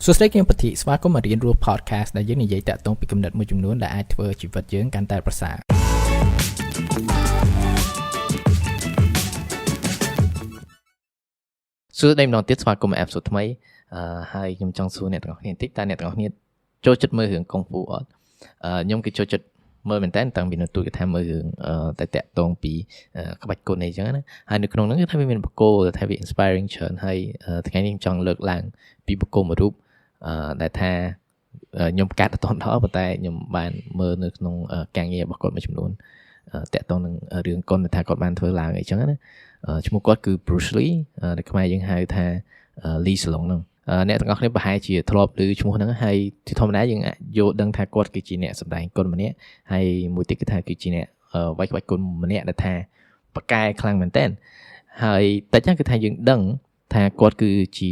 សួស្តីគឹមពធីស្វាគមន៍មករៀនរស់ podcast ដែលយើងនិយាយតាក់ទងពីគំនិតមួយចំនួនដែលអាចធ្វើជីវិតយើងកាន់តែប្រសើរសួស្តីម្ដងទៀតស្វាគមន៍អេផ episode ថ្មីហើយខ្ញុំចង់សួរអ្នកទាំងអស់គ្នាបន្តិចតើអ្នកទាំងអស់គ្នាចូលចិត្តមើលរឿងកុងហ្វូអត់ខ្ញុំគឺចូលចិត្តមើលមែនតើតាំងពីនៅទូកថាមើលរឿងតែតាក់ទងពីក្បាច់គុណអីចឹងណាហើយនៅក្នុងហ្នឹងគឺថាវាមានបកគោថាវា inspiring ច្រើនហើយថ្ងៃនេះខ្ញុំចង់លើកឡើងពីបកគោមួយរូបដែលថាខ្ញុំកាត់អត់ដល់ប៉ុន្តែខ្ញុំបានមើលនៅក្នុងការងាររបស់គាត់មួយចំនួនតាក់ទងនឹងរឿងគុណថាគាត់បានធ្វើឡើងអីចឹងណាឈ្មោះគាត់គឺ Bruce Lee ដែលខ្មែរយើងហៅថា Lee Salong ហ្នឹងអ្នកទាំងអស់គ្នាប្រហែលជាធ្លាប់ឮឈ្មោះហ្នឹងហើយជាធម្មតាយើងយល់ដឹងថាគាត់គឺជាអ្នកសម្ដែងគុណម្នាក់ហើយមួយទៀតគឺថាគឺជាអ្នកវាយក្បាច់គុណម្នាក់ដែលថាប៉ាកែខ្លាំងមែនតើហើយតែចឹងគឺថាយើងដឹងថាគាត់គឺជា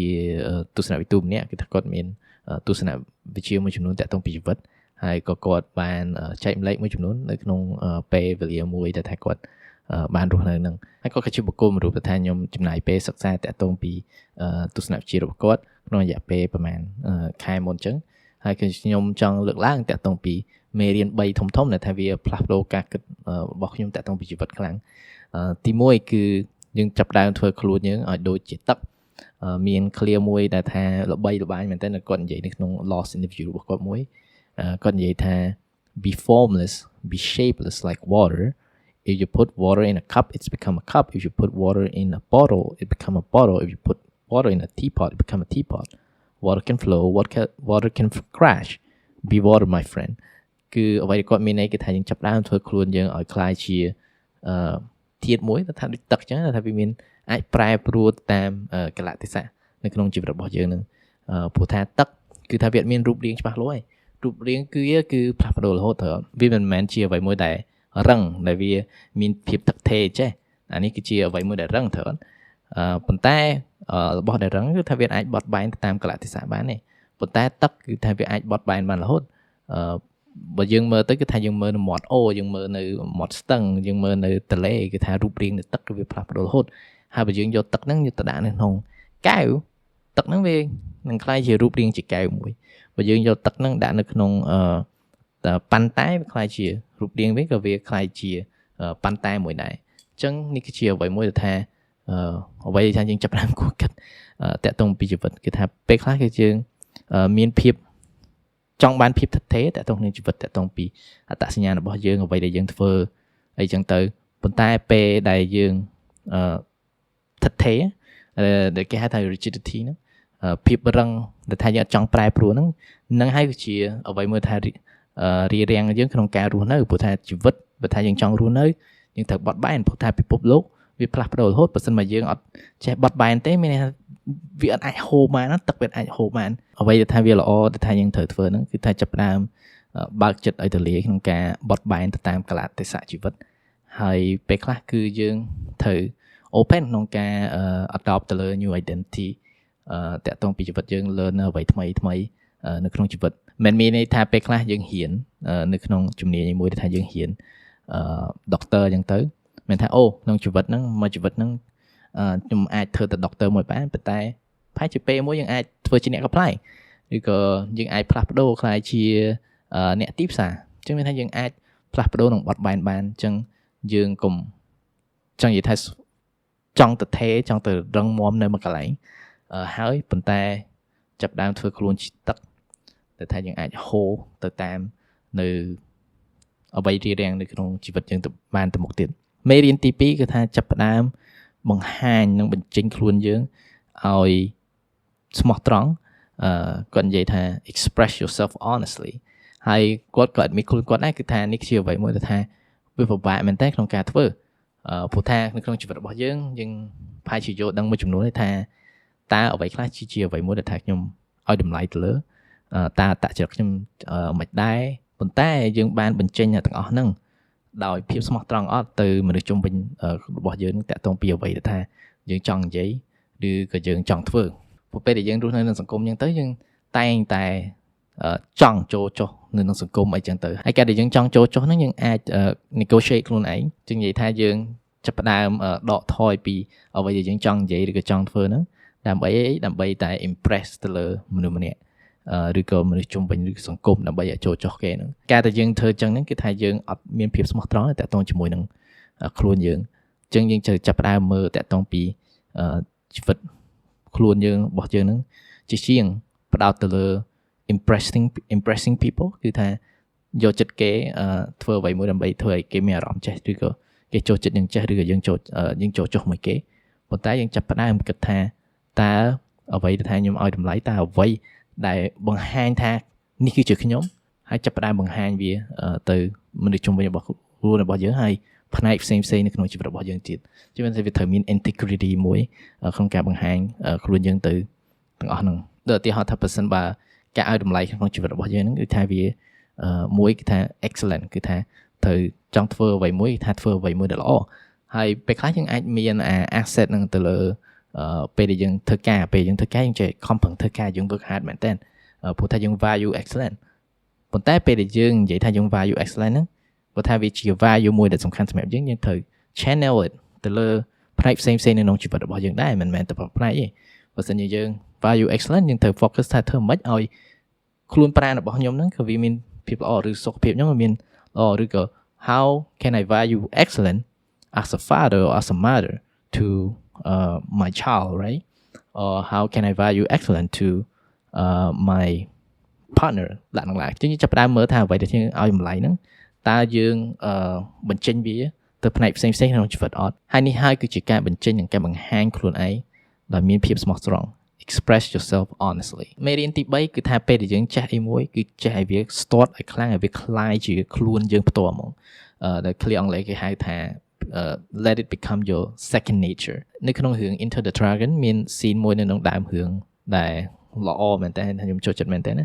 ទស្សនវិទូម្នាក់គឺថាគាត់មានទស្សនវិជ្ជាមួយចំនួនតាក់ទងពីជីវិតហើយក៏គាត់បានចែកម្លែកមួយចំនួននៅក្នុងពេលវេលាមួយដែលថាគាត់បានរស់នៅនឹងហើយគាត់ក៏ជាបុគ្គលមួយរូបដែលថាខ្ញុំចំណាយពេលសិក្សាតាក់ទងពីទស្សនវិជ្ជារបស់គាត់ក្នុងរយៈពេលប្រហែលខែមុនអញ្ចឹងហើយគឺខ្ញុំចង់លើកឡើងតាក់ទងពីមេរៀន3ធំៗដែលថាវាផ្លាស់ប្ដូរការគិតរបស់ខ្ញុំតាក់ទងពីជីវិតខ្លាំងទី1គឺយើងចាប់ដើមធ្វើខ្លួនយើងឲ្យដូចជាទឹកមាន clear មួយដែលថាល្បីល្បាញមែនតើគាត់និយាយនៅក្នុង lost interview របស់គាត់មួយគាត់និយាយថា be formless be shapeless like water if you put water in a cup it's become a cup if you put water in a bottle it become a bottle if you put water in a teapot it become a teapot water can flow water can crash be water my friend គឺអ្វីដែលគាត់មានន័យគឺថាយើងចាប់ដើមធ្វើខ្លួនយើងឲ្យคล้ายជាធាតុមួយថាដូចទឹកអញ្ចឹងថាវាមានអាចប្រែប្រួលតាមកលៈទេសៈនៅក្នុងជីវិតរបស់យើងនឹងព្រោះថាទឹកគឺថាវាមានរូបរាងច្បាស់លាស់ហើយរូបរាងគឺផ្លាស់ប្ដូររហូតទៅវាមិនមែនជាអ្វីមួយដែលរឹងដែលវាមានភាពទឹកថេចេះអានេះគឺជាអ្វីមួយដែលរឹងត្រូវប៉ុន្តែរបស់ដែលរឹងគឺថាវាអាចបត់បែនទៅតាមកលៈទេសៈបានទេប៉ុន្តែទឹកគឺថាវាអាចបត់បែនបានរហូតបើយើងមើលទៅគឺថាយើងមើលនៅមាត់អូយើងមើលនៅមាត់ស្ទឹងយើងមើលនៅទន្លេគឺថារូបរាងនៃទឹកគឺវាផ្លាស់ប្ដូររហូតហើយបើយើងយកទឹកហ្នឹងយកទៅដាក់នៅក្នុងកែវទឹកហ្នឹងវានឹងคล้ายជារូបរាងជាកែវមួយបើយើងយកទឹកហ្នឹងដាក់នៅក្នុងប៉ាន់តែវាคล้ายជារូបរាងវិញក៏វាคล้ายជាប៉ាន់តែមួយដែរអញ្ចឹងនេះគឺជាអ្វីមួយដែលថាអ្វីដែលយើងចាប់ផ្ដើមគួរគិតតាក់ទងពីជីវិតគឺថាពេលខ្លះគឺយើងមានភាពចង់បានភាពថិតថេរតាក់ទងនឹងជីវិតតាក់ទងពីអត្តសញ្ញាណរបស់យើងអ្វីដែលយើងធ្វើអីចឹងទៅប៉ុន្តែពេលដែលយើងថិតថេរដែលគេហៅថា rigidity ហ្នឹងភាពរឹងដែលថាយើងអត់ចង់ប្រែប្រួលហ្នឹងហើយគឺជាអ្វីមួយថារារាំងយើងក្នុងការរស់នៅព្រោះថាជីវិតបើថាយើងចង់រស់នៅយើងត្រូវបត់បែនព្រោះថាពិភពលោកវាផ្លាស់ប្ដូររហូតបើមិនមកយើងអត់ចេះបត់បែនទេមានន័យថាវាអត់អាចហូរបានទឹកវាអាចហូរបានអ្វីដែលថាវាល្អដែលថាយើងត្រូវធ្វើហ្នឹងគឺថាចាប់ផ្ដើមបើកចិត្តឲ្យទូលាយក្នុងការបត់បែនទៅតាមកលៈទេសៈជីវិតហើយពេលខ្លះគឺយើងត្រូវ open ក្នុងការ adopt ទៅលើ new identity តាក់ទងពីជីវិតយើង learn អ្វីថ្មីនៅក្នុងជីវិតមិនមានន័យថាពេលខ្លះយើងហ៊ាននៅក្នុងជំនាញមួយដែលថាយើងហ៊ានdoctor អញ្ចឹងទៅមានថាអូក្នុងជីវិតហ្នឹងមួយជីវិតហ្នឹងខ្ញុំអាចធ្វើទៅ doctor មួយបានប៉ុន្តែប្រហែលជាពេលមួយយើងអាចធ្វើជាអ្នកកំ pl ឬក៏យើងអាចផ្លាស់ប្ដូរខ្លាយជាអ្នកទីផ្សារអញ្ចឹងមានថាយើងអាចផ្លាស់ប្ដូរនិងបត់បែនបានអញ្ចឹងយើងកុំចង់និយាយថាចង់ទៅថេចង់ទៅរឹងមាំនៅមួយកន្លែងហើយប៉ុន្តែចាប់ដើមធ្វើខ្លួនជាទឹកដែលថាយើងអាចហូរទៅតាមនៅអ្វីរារាំងនៅក្នុងជីវិតយើងទៅបានទៅមុខទៀតមេរៀនទី2គឺថាចាប់ផ្ដើមបង្ហាញនិងបញ្ចេញខ្លួនយើងឲ្យស្មោះត្រង់គាត់និយាយថា express yourself honestly ហើយគាត់ក៏អត់មានខ្លួនគាត់ដែរគឺថានេះជាអ្វីមួយដែលថាវាពិបាកមែនតើក្នុងការធ្វើព្រោះថានៅក្នុងជីវិតរបស់យើងប្រហែលជាយល់ដឹងមួយចំនួនថាតើអ្វីខ្លះជាអ្វីមួយដែលថាខ្ញុំឲ្យតម្លៃទៅលើតើតចរិតខ្ញុំមិនដែរប៉ុន្តែយើងបានបញ្ចេញទាំងអស់ហ្នឹងដោយភាពស្មោះត្រង់អត់ទៅមនុស្សជុំវិញរបស់យើងតាក់ទងពីអ្វីដែលថាយើងចង់និយាយឬក៏យើងចង់ធ្វើព្រោះពេលដែលយើងរស់នៅក្នុងសង្គមអញ្ចឹងទៅយើងតែងតែចង់ចូលចុះនៅក្នុងសង្គមអីចឹងទៅហើយការដែលយើងចង់ចូលចុះហ្នឹងយើងអាច negotiate ខ្លួនឯងจึงនិយាយថាយើងចាប់ផ្ដើមដកថយពីអ្វីដែលយើងចង់និយាយឬក៏ចង់ធ្វើហ្នឹងដើម្បីតែ impress ទៅលើមនុស្សម្នាក់ ឬក៏មនុស្សជុំវិញឬសង្គមដើម្បីឲ្យចូលចោះគេហ្នឹងការដែលយើងធ្វើចឹងហ្នឹងគឺថាយើងអត់មានភាពស្មោះត្រង់តាក់ទងជាមួយនឹងខ្លួនយើងចឹងយើងត្រូវចាប់ផ្ដើមមើលតាក់ទងពីជីវិតខ្លួនយើងរបស់យើងហ្នឹងជាជាងផ្ដោតទៅលើ impressing people គឺថាយកចិត្តគេធ្វើអ្វីមួយដើម្បីធ្វើឲ្យគេមានអារម្មណ៍ចេះឬក៏គេចូលចិត្តយើងចេះឬក៏យើងចូលចុះមួយគេប៉ុន្តែយើងចាប់ផ្ដើមគិតថាតើអ្វីដែលថាខ្ញុំឲ្យតម្លៃតើអ្វីដែលបង្ហាញថានេះគឺជាខ្ញុំហើយចាប់ផ្ដើមបង្ហាញវាទៅមនុស្សជុំវិញរបស់យើងហើយផ្នែកផ្សេងនៅក្នុងជីវិតរបស់យើងទៀតជាមិនថាវាត្រូវមាន integrity មួយក្នុងការបង្ហាញខ្លួនយើងទៅទាំងអស់ហ្នឹងដូចឧទាហរណ៍ថាប្រសិនបើការឲ្យតម្លៃក្នុងជីវិតរបស់យើងហ្នឹងគឺថាវាមួយគឺថា excellent គឺថាត្រូវចង់ធ្វើអ្វីមួយថាធ្វើអ្វីមួយដែលល្អហើយពេលខ្លះយើងអាចមាន asset ហ្នឹងទៅលើពេលដែលយើងធ្វើការយើងចេះខំប្រឹងធ្វើការយើង work hard មែនតើព្រោះថាយើង value excellent ប៉ុន្តែពេលដែលយើងនិយាយថាយើង value excellent ហ្នឹងព្រោះថាវាជា value មួយដែលសំខាន់សម្រាប់យើងត្រូវ channel it ទៅលើផ្នែកផ្សេងនៅក្នុងជីវិតរបស់យើងដែរមិនមែនតែផ្នែកទេបើសិនជាយើង value excellent យើងត្រូវ focus ថាធ្វើម៉េចឲ្យខ្លួនប្រាណរបស់ខ្ញុំហ្នឹងគឺវាមានភាពល្អឬសុខភាពខ្ញុំមានល្អឬក៏ how can I value excellent as a father or as a mother to my child right or how can I value excellent to my partner ឡើងចឹងចាប់ផ្ដើមមើលថាអ្វីដែលយើងឲ្យតម្លៃហ្នឹងតើយើងបញ្ចេញវាទៅផ្នែកផ្សេងក្នុងជីវិតអត់ហើយនេះហើយគឺជាការបញ្ចេញនិងការបង្ហាញខ្លួនឯងដោយមានភាពស្មោះត្រង់ express yourself honestly មេរៀនទី3គឺថាពេលដែលយើងចេះអីមួយគឺចេះឲ្យវា start ឲ្យខ្លាំងឲ្យវាคล้ายជាខ្លួនយើងផ្ទាល់ហ្មងដែលឃ្លាអង់គ្លេសគេហៅថា let it become your second nature នៅក្នុងរឿង Enter the Dragon មាន scene មួយនៅក្នុងដើមរឿងដែលល្អមែនតើខ្ញុំចូលចិត្តមែនតើណា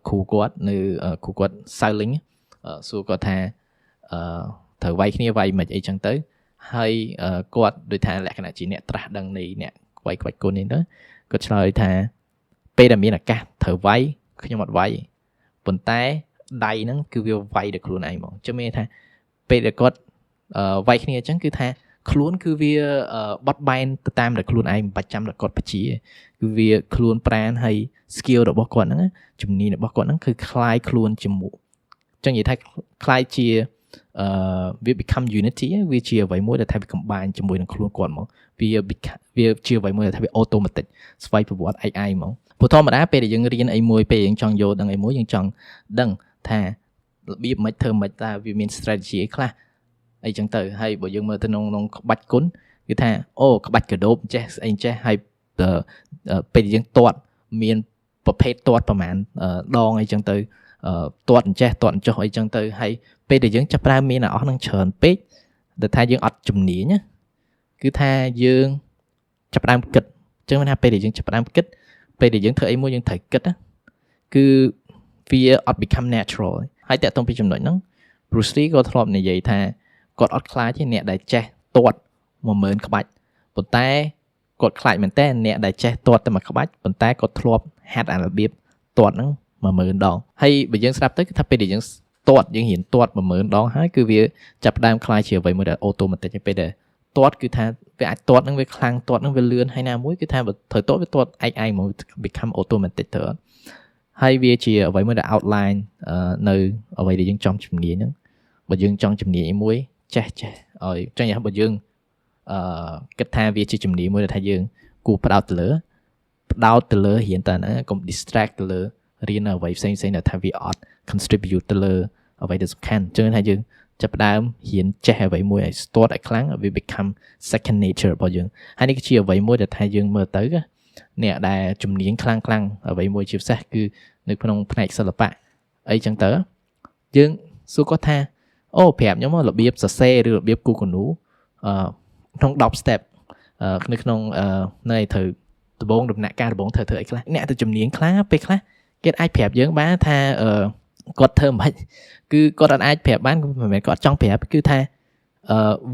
គ្រូគាត់នៅគ្រូគាត់ Xiaoling សួរគាត់ថាត្រូវវាយគ្នាវាយមិនអីចឹងទៅហើយគាត់ដូចថាលក្ខណៈជាអ្នកត្រាស់ដឹងនៃអ្នកវាយក្បាច់គុណនេះទៅគាត់ឆ្លើយថាពេលដែលមានឱកាសត្រូវវាយខ្ញុំអត់វាយប៉ុន្តែដៃហ្នឹងគឺវាវាយដល់ខ្លួនឯងហ្មងចឹងមានថាពេលដែលគាត់វាយគ្នាអញ្ចឹងគឺថាខ្លួនគឺវាបត់បែនទៅតាមតែខ្លួនឯងមិនបាច់ចាំតែគាត់បជាគឺវាខ្លួនប្រាណហើយ skill របស់គាត់ហ្នឹងជំនាញរបស់គាត់ហ្នឹងគឺคล้ายខ្លួនជាមួយចឹងនិយាយថាคล้ายជាវា become unity វាជាអ្វីមួយដែលថាវា combine ជាមួយនឹងខ្លួនគាត់ហ្មងវាជាអ្វីមួយដែលថាវា automatic ស្វ័យប្រវត្តិឯងហ្មងព្រោះធម្មតាពេលដែលយើងរៀនអីមួយពេលយើងចង់យល់ដឹងអីមួយយើងចង់ដឹងថារបៀបមិនធ្វើមិនថាវាមាន strategy អីខ្លះអីចឹងទៅហើយបើយើងមើលទៅក្នុងក្បាច់គុណគឺថាអូក្បាច់កដោបចេះស្អីចេះហើយពេលយើងទាត់មានប្រភេទទាត់ប្រហែលដងអីចឹងទៅទាត់ចេះទាត់ចុះអីចឹងទៅហើយពេលដែលយើងចាប់ផ្ដើមមានអស់នឹងច្រើនពេកដែលថាយើងអត់ជំនាញណាគឺថាយើងចាប់ផ្ដើមគិតចឹងមិនថាពេលដែលយើងចាប់ផ្ដើមគិតពេលដែលយើងធ្វើអីមួយយើងត្រូវគិតណាគឺវាអត់ become natural ហើយតាក់ទងពីចំណុចហ្នឹង Bruce Lee ក៏ធ្លាប់និយាយថាគាត់អត់ខ្លាចទេអ្នកដែលចេះទាត់ 10000 ក្បាច់ប៉ុន្តែគាត់ខ្លាចមែនតើអ្នកដែលចេះទាត់តែមួយក្បាច់ប៉ុន្តែគាត់ធ្លាប់ហាត់អារបៀបទាត់ហ្នឹង10000 ដងហើយបើយើងស្ដាប់ទៅគឺថាពេលដែលយើងទាត់យើងរៀនទាត់10000 ដងហើយគឺវាចាប់ផ្ដើមខ្លាយជាអ្វីមួយដែល automatic ពេលដែលទាត់គឺថាវាអាចទាត់ហ្នឹងវាខ្លាំងទាត់ហ្នឹងវាលឿនហើយណាមួយគឺថាបើត្រូវទាត់វាទាត់ឯងមក become automatic ទៅហើយវាជាអ្វីមួយដែល outline នៅអ្វីដែលយើងចង់ជំនាញហ្នឹងបើយើងចង់ជំនាញអីមួយចេះឲ្យចឹងយ៉ាងបើយើងគិតថាវាជាជំនាញមួយដែលថាយើងគួរផ្ដោតទៅលើរៀនតែហ្នឹងកុំ distract ទៅលើរៀនអ្វីផ្សេងដែលថាវាអត់ contribute ទៅលើអ្វីដែលសំខាន់ចឹងថាយើងចាប់ផ្ដើមរៀនចេះអ្វីមួយឲ្យ start ឲ្យខ្លាំងវា become second nature របស់យើងហើយនេះគឺជាអ្វីមួយដែលថាយើងមើលទៅអ្នកដែលជំនាញខ្លាំងអ្វីមួយជាពិសេសគឺនៅក្នុងផ្នែកសិល្បៈអីចឹងទៅយើងសួរគាត់ថាអូប្រាប់ខ្ញុំរបៀបសរសេរឬរបៀបគូរគំនូក្នុង10 step នៅក្នុងនៅឲ្យត្រូវដំបូងដំណាក់កាលដំបូងធ្វើអីខ្លះអ្នកទៅជំនាញខ្លះពេលខ្លះគេអាចប្រាប់យើងបានថាគាត់ធ្វើមិនគឺគាត់អាចប្រាប់បានមិនមែនគាត់ចង់ប្រាប់គឺថា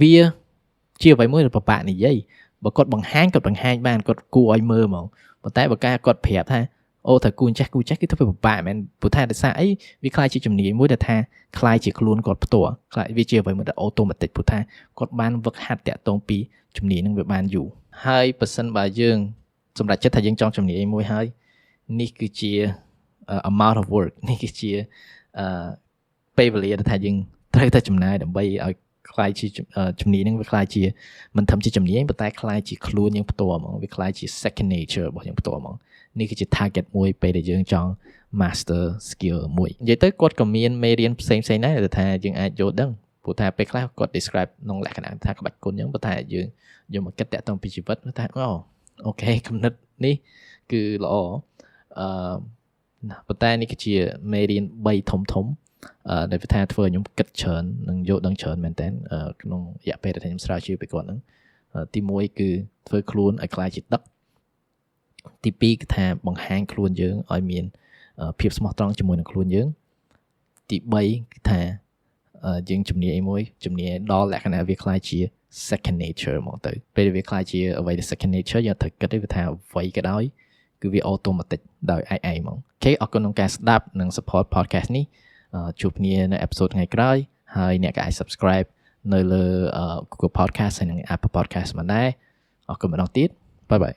វាជាអ្វីមួយដែលពិបាកនិយាយបើគាត់បង្ហាញបានគាត់គួរឲ្យមើលហ្មងប៉ុន្តែបើការគាត់ប្រាប់ថាអូត្រូវគូចេះគឺទៅពិបាកមែនព្រោះថាដោយសារអីវាខ្លាយជាជំនាញមួយដែលថាខ្លាយជាខ្លួនគាត់ផ្ទាល់ខ្លាយវាជាអ្វីមួយដែល automatic ព្រោះថាគាត់បានវឹកហាត់តាក់ទងពីជំនាញហ្នឹងវាបានយូរហើយបើសិនបើយើងសម្រាប់ចិត្តថាយើងចង់ជំនាញមួយហើយនេះគឺជា amount of work នេះគឺជាពេលវេលាដែលថាយើងត្រូវតែចំណាយដើម្បីឲ្យខ្លាយជាជំនាញហ្នឹងវាខ្លាយជាមិនត្រឹមជាជំនាញប៉ុន្តែខ្លាយជាខ្លួនយើងផ្ទាល់ហ្មងវាខ្លាយជា second nature របស់យើងផ្ទាល់ហ្មងនេះគឺជា target មួយពេលដែលយើងចង់ master skill មួយនិយាយទៅគាត់ក៏មានមេរៀនផ្សេងៗដែរដែលថាយើងអាចយល់ដឹងព្រោះថាពេលខ្លះគាត់ describe ក្នុងលក្ខណៈថាក្បាច់គុណអញ្ចឹងប៉ុន្តែយើងយកមកគិតតាក់ទងពីជីវិតថាអូខេគំនិតនេះគឺល្អប៉ុន្តែនេះគឺជាមេរៀន3ធំដែលថាធ្វើឲ្យខ្ញុំគិតច្រើននិងយល់ដឹងច្រើនមែនតើក្នុងរយៈពេលដែលខ្ញុំស្រាវជ្រាវពីគាត់ហ្នឹងទី1គឺធ្វើខ្លួនឲ្យខ្លាចជាទឹកទី2គឺថាបង្ហាញខ្លួនយើងឲ្យមានភាពស្មោះត្រង់ជាមួយនឹងខ្លួនយើងទី3គឺថាយើងជំនាញមួយជំនាញដល់លក្ខណៈវាខ្លាយជា second nature ហ្មងទៅពេលវាខ្លាយជាអ្វីដែល second nature យើងត្រូវគិតថាអ្វីក៏ដោយគឺវា automatic ដោយឯងហ្មងអូខេអរគុណក្នុងការស្ដាប់និង support podcast នេះជួបគ្នានៅ episode ថ្ងៃក្រោយហើយអ្នកក៏អាច subscribe នៅលើ Google Podcast ហើយនិង Apple Podcast បានដែរអរគុណម្ដងទៀតបាយបាយ